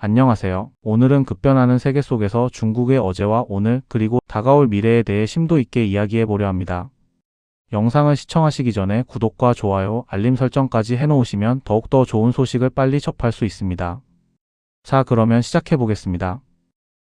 안녕하세요. 오늘은 급변하는 세계 속에서 중국의 어제와 오늘 그리고 다가올 미래에 대해 심도 있게 이야기해 보려 합니다. 영상을 시청하시기 전에 구독과 좋아요, 알림 설정까지 해놓으시면 더욱더 좋은 소식을 빨리 접할 수 있습니다. 자, 그러면 시작해 보겠습니다.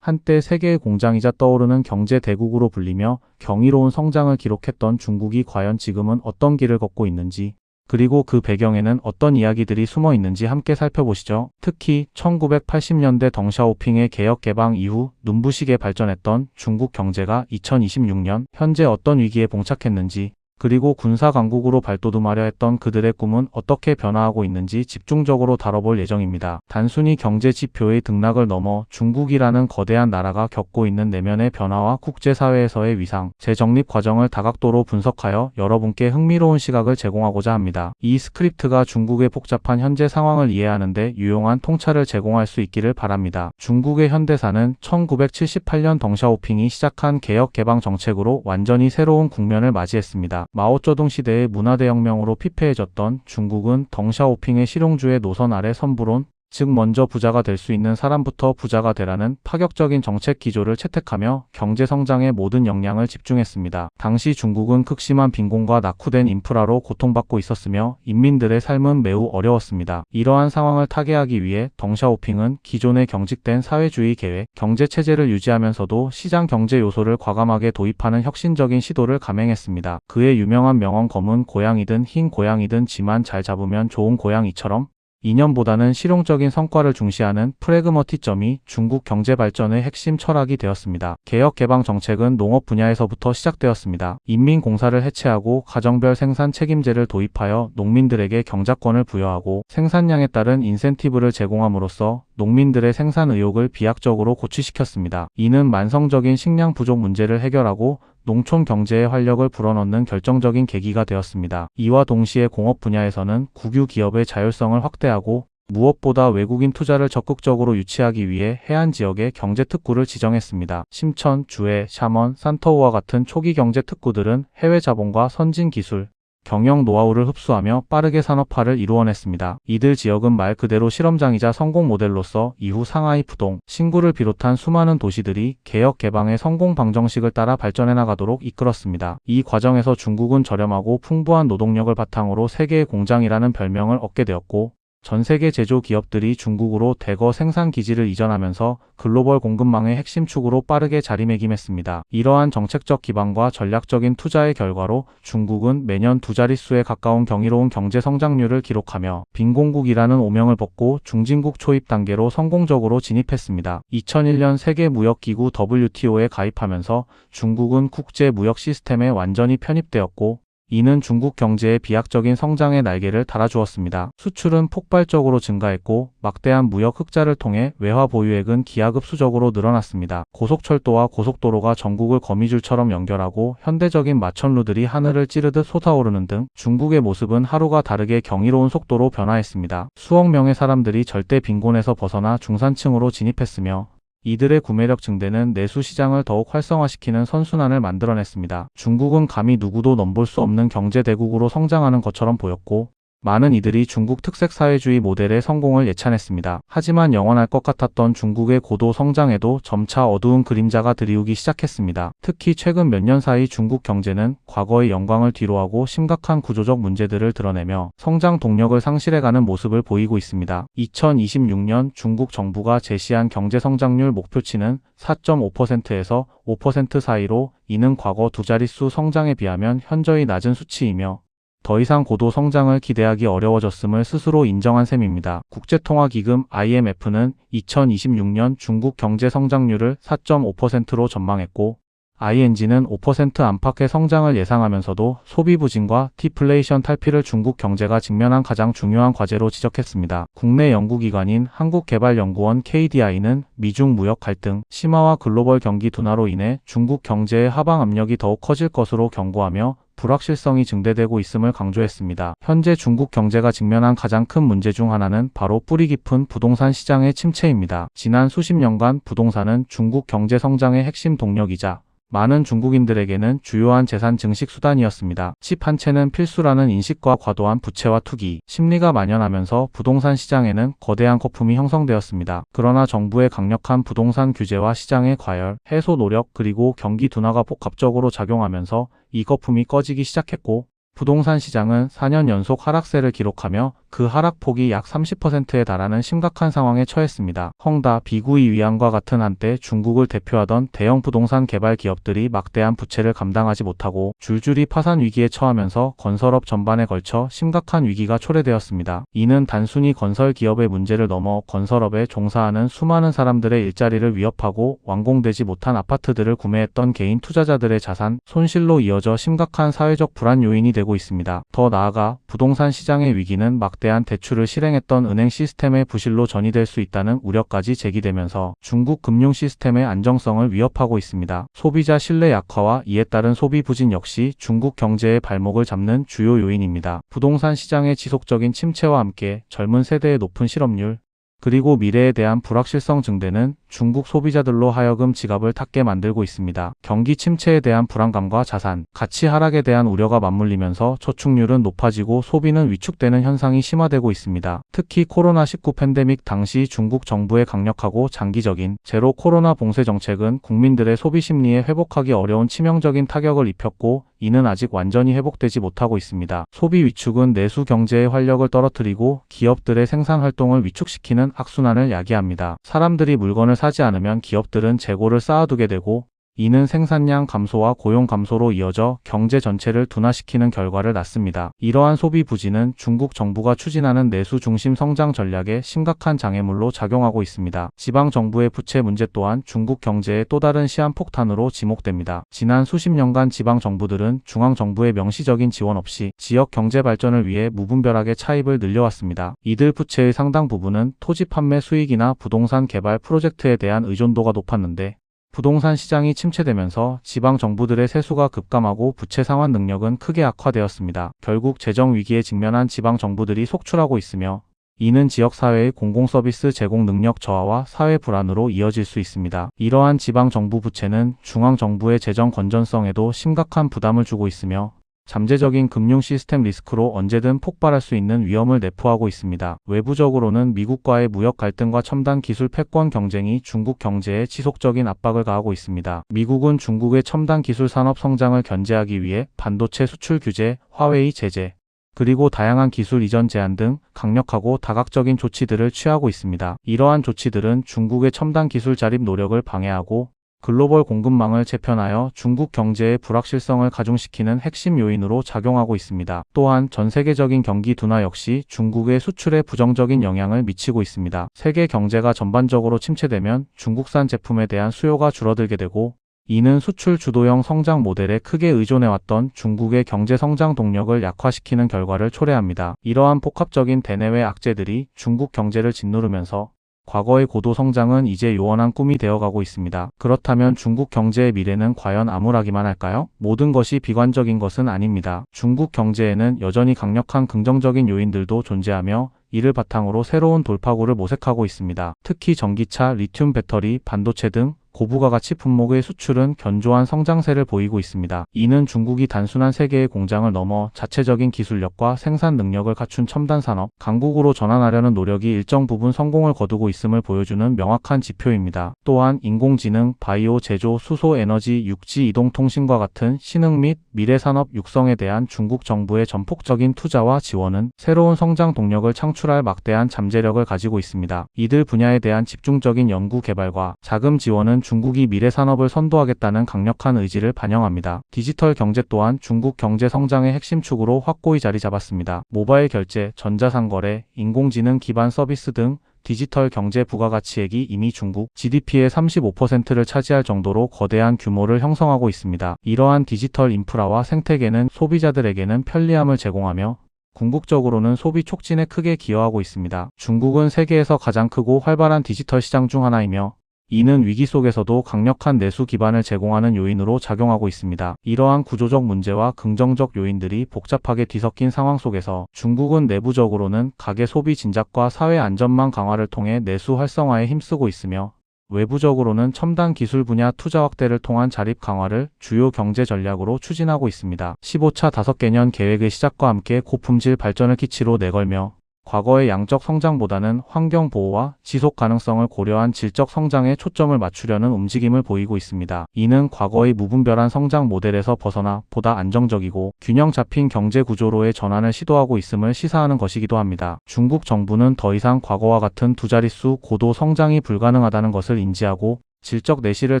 한때 세계의 공장이자 떠오르는 경제 대국으로 불리며 경이로운 성장을 기록했던 중국이 과연 지금은 어떤 길을 걷고 있는지, 그리고 그 배경에는 어떤 이야기들이 숨어 있는지 함께 살펴보시죠. 특히 1980년대 덩샤오핑의 개혁 개방 이후 눈부시게 발전했던 중국 경제가 2026년 현재 어떤 위기에 봉착했는지, 그리고 군사 강국으로 발돋움하려 했던 그들의 꿈은 어떻게 변화하고 있는지 집중적으로 다뤄볼 예정입니다. 단순히 경제 지표의 등락을 넘어 중국이라는 거대한 나라가 겪고 있는 내면의 변화와 국제사회에서의 위상, 재정립 과정을 다각도로 분석하여 여러분께 흥미로운 시각을 제공하고자 합니다. 이 스크립트가 중국의 복잡한 현재 상황을 이해하는 데 유용한 통찰을 제공할 수 있기를 바랍니다. 중국의 현대사는 1978년 덩샤오핑이 시작한 개혁 개방 정책으로 완전히 새로운 국면을 맞이했습니다. 마오쩌둥 시대의 문화대혁명으로 피폐해졌던 중국은 덩샤오핑의 실용주의 노선 아래 선불론, 즉 먼저 부자가 될 수 있는 사람부터 부자가 되라는 파격적인 정책 기조를 채택하며 경제 성장에 모든 역량을 집중했습니다. 당시 중국은 극심한 빈곤과 낙후된 인프라로 고통받고 있었으며 인민들의 삶은 매우 어려웠습니다. 이러한 상황을 타개하기 위해 덩샤오핑은 기존의 경직된 사회주의 계획, 경제체제를 유지하면서도 시장 경제 요소를 과감하게 도입하는 혁신적인 시도를 감행했습니다. 그의 유명한 명언 검은 고양이든 흰 고양이든 쥐만 잘 잡으면 좋은 고양이처럼 이념보다는 실용적인 성과를 중시하는 프래그머티점이 중국 경제 발전의 핵심 철학이 되었습니다. 개혁 개방 정책은 농업 분야에서부터 시작되었습니다. 인민공사를 해체하고 가정별 생산 책임제를 도입하여 농민들에게 경작권을 부여하고 생산량에 따른 인센티브를 제공함으로써 농민들의 생산 의욕을 비약적으로 고취시켰습니다. 이는 만성적인 식량 부족 문제를 해결하고 농촌 경제에 활력을 불어넣는 결정적인 계기가 되었습니다. 이와 동시에 공업 분야에서는 국유 기업의 자율성을 확대하고 무엇보다 외국인 투자를 적극적으로 유치하기 위해 해안 지역의 경제 특구를 지정했습니다. 심천, 주해, 샤먼, 산터우와 같은 초기 경제 특구들은 해외 자본과 선진 기술, 경영 노하우를 흡수하며 빠르게 산업화를 이루어냈습니다. 이들 지역은 말 그대로 실험장이자 성공 모델로서 이후 상하이 푸동, 신구를 비롯한 수많은 도시들이 개혁 개방의 성공 방정식을 따라 발전해 나가도록 이끌었습니다. 이 과정에서 중국은 저렴하고 풍부한 노동력을 바탕으로 세계의 공장이라는 별명을 얻게 되었고, 전 세계 제조 기업들이 중국으로 대거 생산 기지를 이전하면서 글로벌 공급망의 핵심 축으로 빠르게 자리매김했습니다. 이러한 정책적 기반과 전략적인 투자의 결과로 중국은 매년 두 자릿수에 가까운 경이로운 경제 성장률을 기록하며 빈공국이라는 오명을 벗고 중진국 초입 단계로 성공적으로 진입했습니다. 2001년 세계무역기구 WTO에 가입하면서 중국은 국제 무역 시스템에 완전히 편입되었고, 이는 중국 경제의 비약적인 성장의 날개를 달아주었습니다. 수출은 폭발적으로 증가했고 막대한 무역 흑자를 통해 외화 보유액은 기하급수적으로 늘어났습니다. 고속철도와 고속도로가 전국을 거미줄처럼 연결하고 현대적인 마천루들이 하늘을 찌르듯 솟아오르는 등 중국의 모습은 하루가 다르게 경이로운 속도로 변화했습니다. 수억 명의 사람들이 절대 빈곤에서 벗어나 중산층으로 진입했으며 이들의 구매력 증대는 내수 시장을 더욱 활성화시키는 선순환을 만들어냈습니다. 중국은 감히 누구도 넘볼 수 없는 경제 대국으로 성장하는 것처럼 보였고, 많은 이들이 중국 특색 사회주의 모델의 성공을 예찬했습니다. 하지만 영원할 것 같았던 중국의 고도 성장에도 점차 어두운 그림자가 드리우기 시작했습니다. 특히 최근 몇 년 사이 중국 경제는 과거의 영광을 뒤로하고 심각한 구조적 문제들을 드러내며 성장 동력을 상실해가는 모습을 보이고 있습니다. 2026년 중국 정부가 제시한 경제 성장률 목표치는 4.5%에서 5% 사이로, 이는 과거 두 자릿수 성장에 비하면 현저히 낮은 수치이며 더 이상 고도 성장을 기대하기 어려워졌음을 스스로 인정한 셈입니다. 국제통화기금 IMF는 2026년 중국 경제 성장률을 4.5%로 전망했고, ING는 5% 안팎의 성장을 예상하면서도 소비 부진과 디플레이션 탈피를 중국 경제가 직면한 가장 중요한 과제로 지적했습니다. 국내 연구기관인 한국개발연구원 KDI는 미중 무역 갈등 심화와 글로벌 경기 둔화로 인해 중국 경제의 하방 압력이 더욱 커질 것으로 경고하며 불확실성이 증대되고 있음을 강조했습니다. 현재 중국 경제가 직면한 가장 큰 문제 중 하나는 바로 뿌리 깊은 부동산 시장의 침체입니다. 지난 수십 년간 부동산은 중국 경제 성장의 핵심 동력이자 많은 중국인들에게는 주요한 재산 증식 수단이었습니다. 집 한 채는 필수라는 인식과 과도한 부채와 투기, 심리가 만연하면서 부동산 시장에는 거대한 거품이 형성되었습니다. 그러나 정부의 강력한 부동산 규제와 시장의 과열, 해소 노력 그리고 경기 둔화가 복합적으로 작용하면서 이 거품이 꺼지기 시작했고 부동산 시장은 4년 연속 하락세를 기록하며 그 하락폭이 약 30%에 달하는 심각한 상황에 처했습니다. 헝다, 비구이 위안과 같은 한때 중국을 대표하던 대형 부동산 개발 기업들이 막대한 부채를 감당하지 못하고 줄줄이 파산 위기에 처하면서 건설업 전반에 걸쳐 심각한 위기가 초래되었습니다. 이는 단순히 건설 기업의 문제를 넘어 건설업에 종사하는 수많은 사람들의 일자리를 위협하고 완공되지 못한 아파트들을 구매했던 개인 투자자들의 자산 손실로 이어져 심각한 사회적 불안 요인이 되고 있습니다. 더 나아가 부동산 시장의 위기는 막대한 대출을 실행했던 은행 시스템의 부실로 전이될 수 있다는 우려까지 제기되면서 중국 금융 시스템의 안정성을 위협하고 있습니다. 소비자 신뢰 약화와 이에 따른 소비 부진 역시 중국 경제의 발목을 잡는 주요 요인입니다. 부동산 시장의 지속적인 침체와 함께 젊은 세대의 높은 실업률, 그리고 미래에 대한 불확실성 증대는 중국 소비자들로 하여금 지갑을 탔게 만들고 있습니다. 경기 침체에 대한 불안감과 자산, 가치 하락에 대한 우려가 맞물리면서 저축률은 높아지고 소비는 위축되는 현상이 심화되고 있습니다. 특히 코로나19 팬데믹 당시 중국 정부의 강력하고 장기적인 제로 코로나 봉쇄 정책은 국민들의 소비 심리에 회복하기 어려운 치명적인 타격을 입혔고 이는 아직 완전히 회복되지 못하고 있습니다. 소비 위축은 내수 경제의 활력을 떨어뜨리고 기업들의 생산 활동을 위축시키는 악순환을 야기합니다. 사람들이 물건을 사지 않으면 기업들은 재고를 쌓아두게 되고 이는 생산량 감소와 고용 감소로 이어져 경제 전체를 둔화시키는 결과를 낳습니다. 이러한 소비 부진은 중국 정부가 추진하는 내수 중심 성장 전략에 심각한 장애물로 작용하고 있습니다. 지방 정부의 부채 문제 또한 중국 경제의 또 다른 시한폭탄으로 지목됩니다. 지난 수십 년간 지방 정부들은 중앙 정부의 명시적인 지원 없이 지역 경제 발전을 위해 무분별하게 차입을 늘려왔습니다. 이들 부채의 상당 부분은 토지 판매 수익이나 부동산 개발 프로젝트에 대한 의존도가 높았는데 부동산 시장이 침체되면서 지방 정부들의 세수가 급감하고 부채 상환 능력은 크게 악화되었습니다. 결국 재정 위기에 직면한 지방 정부들이 속출하고 있으며 이는 지역사회의 공공서비스 제공 능력 저하와 사회 불안으로 이어질 수 있습니다. 이러한 지방 정부 부채는 중앙 정부의 재정 건전성에도 심각한 부담을 주고 있으며 잠재적인 금융 시스템 리스크로 언제든 폭발할 수 있는 위험을 내포하고 있습니다. 외부적으로는 미국과의 무역 갈등과 첨단 기술 패권 경쟁이 중국 경제에 지속적인 압박을 가하고 있습니다. 미국은 중국의 첨단 기술 산업 성장을 견제하기 위해 반도체 수출 규제, 화웨이 제재, 그리고 다양한 기술 이전 제한 등 강력하고 다각적인 조치들을 취하고 있습니다. 이러한 조치들은 중국의 첨단 기술 자립 노력을 방해하고 글로벌 공급망을 재편하여 중국 경제의 불확실성을 가중시키는 핵심 요인으로 작용하고 있습니다. 또한 전 세계적인 경기 둔화 역시 중국의 수출에 부정적인 영향을 미치고 있습니다. 세계 경제가 전반적으로 침체되면 중국산 제품에 대한 수요가 줄어들게 되고 이는 수출 주도형 성장 모델에 크게 의존해왔던 중국의 경제 성장 동력을 약화시키는 결과를 초래합니다. 이러한 복합적인 대내외 악재들이 중국 경제를 짓누르면서 과거의 고도 성장은 이제 요원한 꿈이 되어가고 있습니다. 그렇다면 중국 경제의 미래는 과연 암울하기만 할까요? 모든 것이 비관적인 것은 아닙니다. 중국 경제에는 여전히 강력한 긍정적인 요인들도 존재하며 이를 바탕으로 새로운 돌파구를 모색하고 있습니다. 특히 전기차, 리튬 배터리, 반도체 등 고부가가치 품목의 수출은 견조한 성장세를 보이고 있습니다. 이는 중국이 단순한 세계의 공장을 넘어 자체적인 기술력과 생산 능력을 갖춘 첨단 산업, 강국으로 전환하려는 노력이 일정 부분 성공을 거두고 있음을 보여주는 명확한 지표입니다. 또한 인공지능, 바이오 제조, 수소 에너지, 육지 이동통신과 같은 신흥 및 미래 산업 육성에 대한 중국 정부의 전폭적인 투자와 지원은 새로운 성장 동력을 창출할 막대한 잠재력을 가지고 있습니다. 이들 분야에 대한 집중적인 연구 개발과 자금 지원은 중국이 미래 산업을 선도하겠다는 강력한 의지를 반영합니다. 디지털 경제 또한 중국 경제 성장의 핵심 축으로 확고히 자리 잡았습니다. 모바일 결제, 전자상거래, 인공지능 기반 서비스 등 디지털 경제 부가가치액이 이미 중국 GDP의 35%를 차지할 정도로 거대한 규모를 형성하고 있습니다. 이러한 디지털 인프라와 생태계는 소비자들에게는 편리함을 제공하며 궁극적으로는 소비 촉진에 크게 기여하고 있습니다. 중국은 세계에서 가장 크고 활발한 디지털 시장 중 하나이며 이는 위기 속에서도 강력한 내수 기반을 제공하는 요인으로 작용하고 있습니다. 이러한 구조적 문제와 긍정적 요인들이 복잡하게 뒤섞인 상황 속에서 중국은 내부적으로는 가계 소비 진작과 사회 안전망 강화를 통해 내수 활성화에 힘쓰고 있으며 외부적으로는 첨단 기술 분야 투자 확대를 통한 자립 강화를 주요 경제 전략으로 추진하고 있습니다. 15차 5개년 계획의 시작과 함께 고품질 발전을 기치로 내걸며 과거의 양적 성장보다는 환경 보호와 지속 가능성을 고려한 질적 성장에 초점을 맞추려는 움직임을 보이고 있습니다. 이는 과거의 무분별한 성장 모델에서 벗어나 보다 안정적이고 균형 잡힌 경제 구조로의 전환을 시도하고 있음을 시사하는 것이기도 합니다. 중국 정부는 더 이상 과거와 같은 두 자릿수 고도 성장이 불가능하다는 것을 인지하고 질적 내실을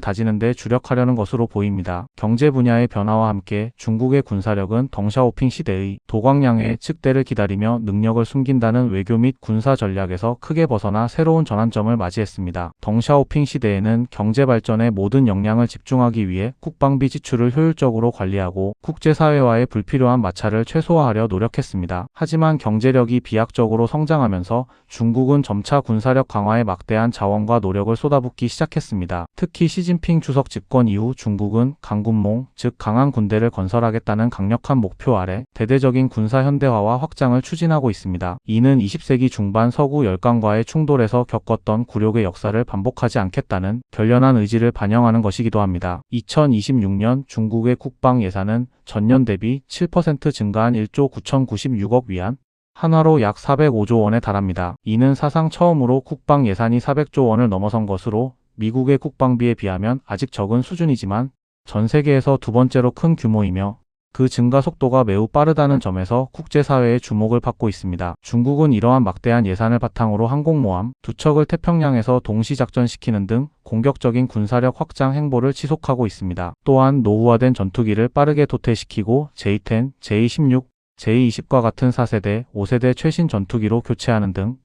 다지는 데 주력하려는 것으로 보입니다. 경제 분야의 변화와 함께 중국의 군사력은 덩샤오핑 시대의 도광량의 측대를 기다리며 능력을 숨긴다는 외교 및 군사 전략에서 크게 벗어나 새로운 전환점을 맞이했습니다. 덩샤오핑 시대에는 경제 발전에 모든 역량을 집중하기 위해 국방비 지출을 효율적으로 관리하고 국제사회와의 불필요한 마찰을 최소화하려 노력했습니다. 하지만 경제력이 비약적으로 성장하면서 중국은 점차 군사력 강화에 막대한 자원과 노력을 쏟아붓기 시작했습니다. 특히 시진핑 주석 집권 이후 중국은 강군몽, 즉 강한 군대를 건설하겠다는 강력한 목표 아래 대대적인 군사 현대화와 확장을 추진하고 있습니다. 이는 20세기 중반 서구 열강과의 충돌에서 겪었던 굴욕의 역사를 반복하지 않겠다는 결연한 의지를 반영하는 것이기도 합니다. 2026년 중국의 국방 예산은 전년 대비 7% 증가한 1조 9,096억 위안, 한화로 약 405조 원에 달합니다. 이는 사상 처음으로 국방 예산이 400조 원을 넘어선 것으로 미국의 국방비에 비하면 아직 적은 수준이지만 전 세계에서 두 번째로 큰 규모이며 그 증가 속도가 매우 빠르다는 점에서 국제사회의 주목을 받고 있습니다. 중국은 이러한 막대한 예산을 바탕으로 항공모함 두 척을 태평양에서 동시 작전시키는 등 공격적인 군사력 확장 행보를 지속하고 있습니다. 또한 노후화된 전투기를 빠르게 도태시키고 J-10, J-16, J-20과 같은 4세대, 5세대 최신 전투기로 교체하는 등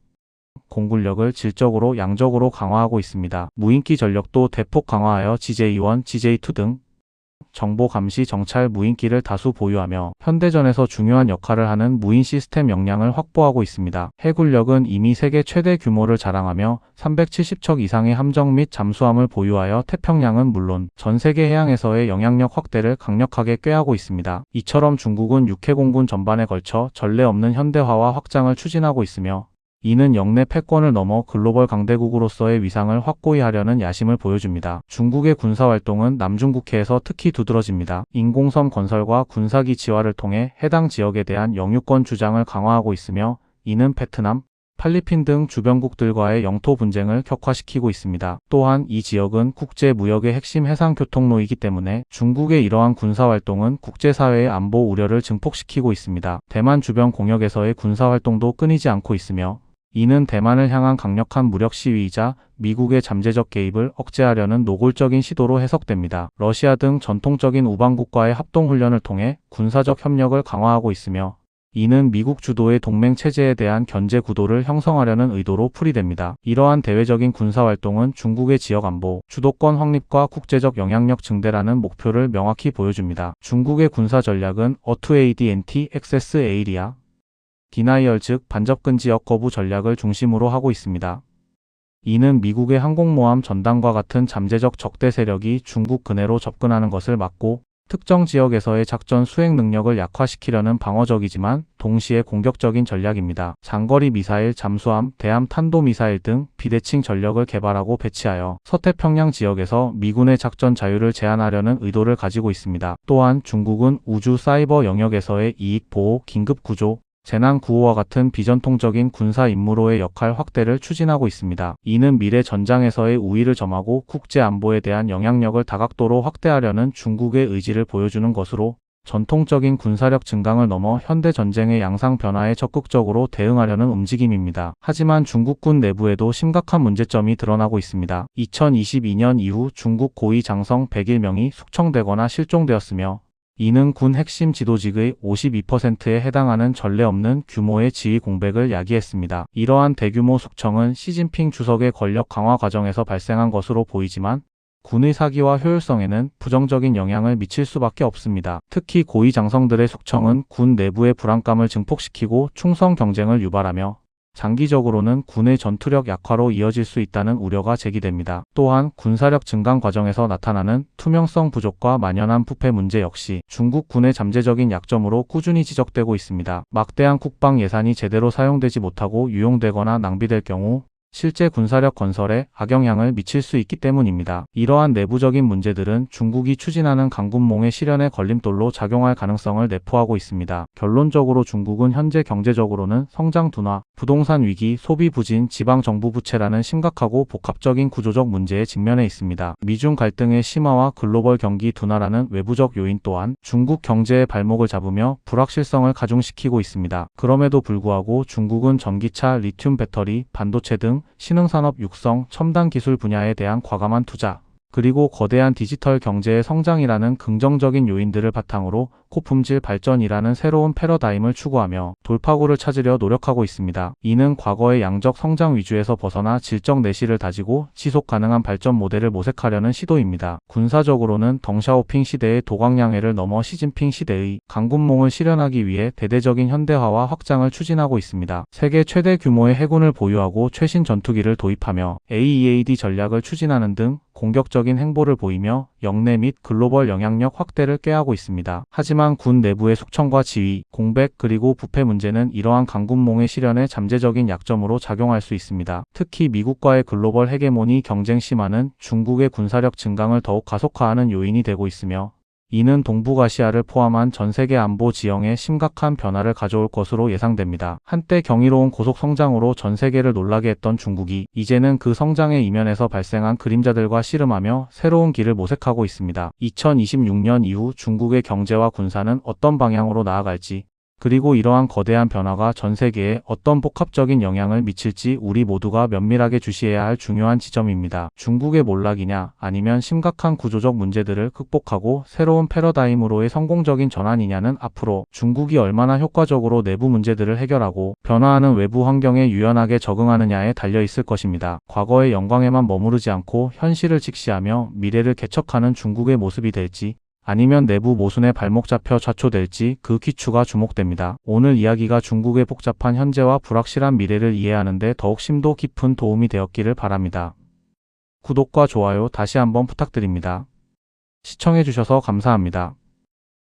공군력을 질적으로 양적으로 강화하고 있습니다. 무인기 전력도 대폭 강화하여 GJ-1, GJ-2 등 정보 감시 정찰 무인기를 다수 보유하며 현대전에서 중요한 역할을 하는 무인 시스템 역량을 확보하고 있습니다. 해군력은 이미 세계 최대 규모를 자랑하며 370척 이상의 함정 및 잠수함을 보유하여 태평양은 물론 전 세계 해양에서의 영향력 확대를 강력하게 꾀하고 있습니다. 이처럼 중국은 육해공군 전반에 걸쳐 전례 없는 현대화와 확장을 추진하고 있으며 이는 영내 패권을 넘어 글로벌 강대국으로서의 위상을 확고히 하려는 야심을 보여줍니다. 중국의 군사활동은 남중국해에서 특히 두드러집니다. 인공섬 건설과 군사기지화를 통해 해당 지역에 대한 영유권 주장을 강화하고 있으며 이는 베트남, 필리핀 등 주변국들과의 영토 분쟁을 격화시키고 있습니다. 또한 이 지역은 국제 무역의 핵심 해상 교통로이기 때문에 중국의 이러한 군사활동은 국제사회의 안보 우려를 증폭시키고 있습니다. 대만 주변 공역에서의 군사활동도 끊이지 않고 있으며 이는 대만을 향한 강력한 무력 시위이자 미국의 잠재적 개입을 억제하려는 노골적인 시도로 해석됩니다. 러시아 등 전통적인 우방국과의 합동훈련을 통해 군사적 협력을 강화하고 있으며 이는 미국 주도의 동맹 체제에 대한 견제 구도를 형성하려는 의도로 풀이됩니다. 이러한 대외적인 군사활동은 중국의 지역 안보, 주도권 확립과 국제적 영향력 증대라는 목표를 명확히 보여줍니다. 중국의 군사 전략은 어투에이디 엔티 액세스 에이리아 디나이얼 즉 반접근 지역 거부 전략을 중심으로 하고 있습니다. 이는 미국의 항공모함 전단과 같은 잠재적 적대 세력이 중국 근해로 접근하는 것을 막고 특정 지역에서의 작전 수행 능력을 약화시키려는 방어적이지만 동시에 공격적인 전략입니다. 장거리 미사일, 잠수함, 대함 탄도미사일 등 비대칭 전력을 개발하고 배치하여 서태평양 지역에서 미군의 작전 자유를 제한하려는 의도를 가지고 있습니다. 또한 중국은 우주 사이버 영역에서의 이익 보호, 긴급 구조, 재난 구호와 같은 비전통적인 군사 임무로의 역할 확대를 추진하고 있습니다. 이는 미래 전장에서의 우위를 점하고 국제 안보에 대한 영향력을 다각도로 확대하려는 중국의 의지를 보여주는 것으로 전통적인 군사력 증강을 넘어 현대 전쟁의 양상 변화에 적극적으로 대응하려는 움직임입니다. 하지만 중국군 내부에도 심각한 문제점이 드러나고 있습니다. 2022년 이후 중국 고위 장성 101명이 숙청되거나 실종되었으며 이는 군 핵심 지도직의 52%에 해당하는 전례 없는 규모의 지위 공백을 야기했습니다. 이러한 대규모 숙청은 시진핑 주석의 권력 강화 과정에서 발생한 것으로 보이지만 군의 사기와 효율성에는 부정적인 영향을 미칠 수밖에 없습니다. 특히 고위 장성들의 숙청은 군 내부의 불안감을 증폭시키고 충성 경쟁을 유발하며 장기적으로는 군의 전투력 약화로 이어질 수 있다는 우려가 제기됩니다. 또한 군사력 증강 과정에서 나타나는 투명성 부족과 만연한 부패 문제 역시 중국 군의 잠재적인 약점으로 꾸준히 지적되고 있습니다. 막대한 국방 예산이 제대로 사용되지 못하고 유용되거나 낭비될 경우 실제 군사력 건설에 악영향을 미칠 수 있기 때문입니다. 이러한 내부적인 문제들은 중국이 추진하는 강군몽의 실현에 걸림돌로 작용할 가능성을 내포하고 있습니다. 결론적으로 중국은 현재 경제적으로는 성장 둔화, 부동산 위기, 소비 부진, 지방 정부 부채라는 심각하고 복합적인 구조적 문제에 직면해 있습니다. 미중 갈등의 심화와 글로벌 경기 둔화라는 외부적 요인 또한 중국 경제의 발목을 잡으며 불확실성을 가중시키고 있습니다. 그럼에도 불구하고 중국은 전기차, 리튬 배터리, 반도체 등 신흥산업 육성, 첨단 기술 분야에 대한 과감한 투자, 그리고 거대한 디지털 경제의 성장이라는 긍정적인 요인들을 바탕으로 고품질 발전이라는 새로운 패러다임을 추구하며 돌파구를 찾으려 노력하고 있습니다. 이는 과거의 양적 성장 위주에서 벗어나 질적 내실을 다지고 지속 가능한 발전 모델을 모색하려는 시도입니다. 군사적으로는 덩샤오핑 시대의 도광양해를 넘어 시진핑 시대의 강군몽을 실현하기 위해 대대적인 현대화와 확장을 추진하고 있습니다. 세계 최대 규모의 해군을 보유하고 최신 전투기를 도입하며 AEAD 전략을 추진하는 등 공격적인 행보를 보이며 영내 및 글로벌 영향력 확대를 꾀하고 있습니다. 하지만 군 내부의 숙청과 지휘, 공백 그리고 부패 문제는 이러한 강군몽의 실현에 잠재적인 약점으로 작용할 수 있습니다. 특히 미국과의 글로벌 헤게모니 경쟁 심화는 중국의 군사력 증강을 더욱 가속화하는 요인이 되고 있으며 이는 동북아시아를 포함한 전 세계 안보 지형에 심각한 변화를 가져올 것으로 예상됩니다. 한때 경이로운 고속 성장으로 전 세계를 놀라게 했던 중국이 이제는 그 성장의 이면에서 발생한 그림자들과 씨름하며 새로운 길을 모색하고 있습니다. 2026년 이후 중국의 경제와 군사는 어떤 방향으로 나아갈지, 그리고 이러한 거대한 변화가 전 세계에 어떤 복합적인 영향을 미칠지 우리 모두가 면밀하게 주시해야 할 중요한 지점입니다. 중국의 몰락이냐 아니면 심각한 구조적 문제들을 극복하고 새로운 패러다임으로의 성공적인 전환이냐는 앞으로 중국이 얼마나 효과적으로 내부 문제들을 해결하고 변화하는 외부 환경에 유연하게 적응하느냐에 달려 있을 것입니다. 과거의 영광에만 머무르지 않고 현실을 직시하며 미래를 개척하는 중국의 모습이 될지, 아니면 내부 모순에 발목 잡혀 좌초될지 그 귀추가 주목됩니다. 오늘 이야기가 중국의 복잡한 현재와 불확실한 미래를 이해하는 데 더욱 심도 깊은 도움이 되었기를 바랍니다. 구독과 좋아요 다시 한번 부탁드립니다. 시청해주셔서 감사합니다.